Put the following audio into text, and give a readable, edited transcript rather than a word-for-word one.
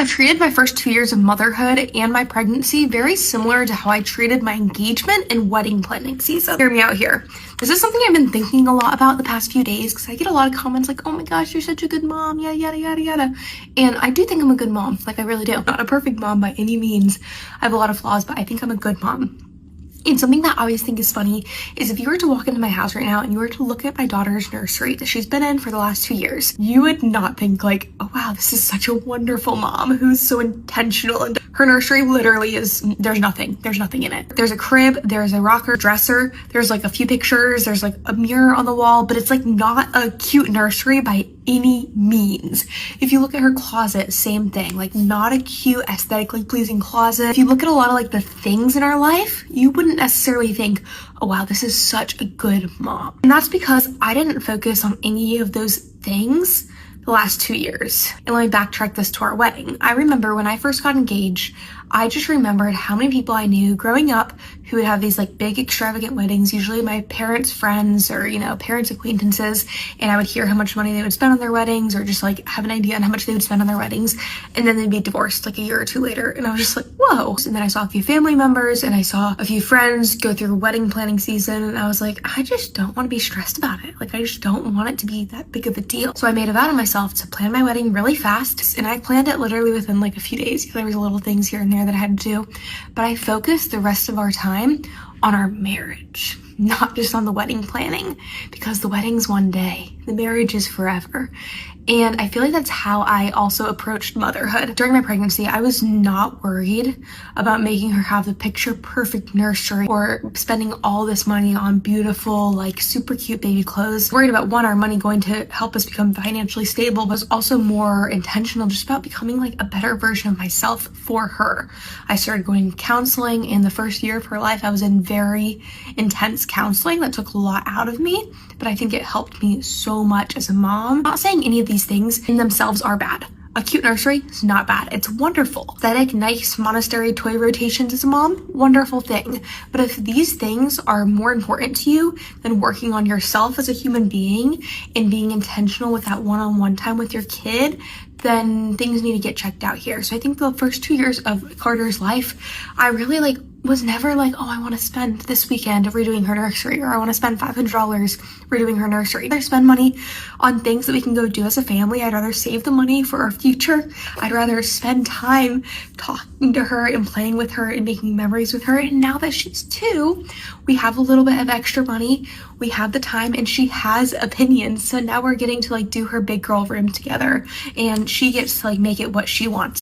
I've treated my first 2 years of motherhood and my pregnancy very similar to how I treated my engagement and wedding planning season. Hear me out here. This is something I've been thinking a lot about the past few days because I get a lot of comments like, oh my gosh, you're such a good mom, yada, yada, yada, yada. And I do think I'm a good mom. Like, I really do. Not a perfect mom by any means. I have a lot of flaws, but I think I'm a good mom. And something that I always think is funny is if you were to walk into my house right now and you were to look at my daughter's nursery that she's been in for the last 2 years, you would not think like, oh wow, this is such a wonderful mom who's so intentional. And her nursery literally is, there's nothing in it. There's a crib, there's a rocker, dresser, there's like a few pictures, there's like a mirror on the wall, but it's like not a cute nursery by any means. If you look at her closet, same thing, like not a cute, aesthetically pleasing closet. If you look at a lot of like the things in our life, you wouldn't necessarily think, oh wow, this is such a good mom. And that's because I didn't focus on any of those things the last 2 years. And let me backtrack this to our wedding. I remember when I first got engaged, I just remembered how many people I knew growing up who would have these like big extravagant weddings, usually my parents' friends or, you know, parents' acquaintances. And I would hear how much money they would spend on their weddings or just like have an idea on how much they would spend on their weddings. And then they'd be divorced like a year or two later. And I was just like, whoa. And then I saw a few family members and I saw a few friends go through wedding planning season. And I was like, I just don't want to be stressed about it. Like, I just don't want it to be that big of a deal. So I made a vow to myself to plan my wedding really fast. And I planned it literally within like a few days. There was little things here and there that I had to do, but I focused the rest of our time on our marriage, not just on the wedding planning, because the wedding's one day, the marriage is forever. And I feel like that's how I also approached motherhood. During my pregnancy, I was not worried about making her have the picture perfect nursery or spending all this money on beautiful, like super cute baby clothes. Worried about one, our money going to help us become financially stable, but was also more intentional just about becoming like a better version of myself for her. I started going to counseling. In the first year of her life, I was in very intense counseling that took a lot out of me, but I think it helped me so much as a mom. I'm not saying any of these things in themselves are bad. A cute nursery is not bad. It's wonderful. Aesthetic, nice monastery toy rotations as a mom, wonderful thing. But if these things are more important to you than working on yourself as a human being and being intentional with that one-on-one time with your kid, then things need to get checked out here. So I think the first 2 years of Carter's life, I really was never like, oh, I want to spend this weekend redoing her nursery, or I want to spend $500 redoing her nursery. I spend money on things that we can go do as a family. I'd rather save the money for our future. I'd rather spend time talking to her and playing with her and making memories with her. And now that she's 2, we have a little bit of extra money. We have the time and she has opinions. So now we're getting to do her big girl room together and she gets to make it what she wants.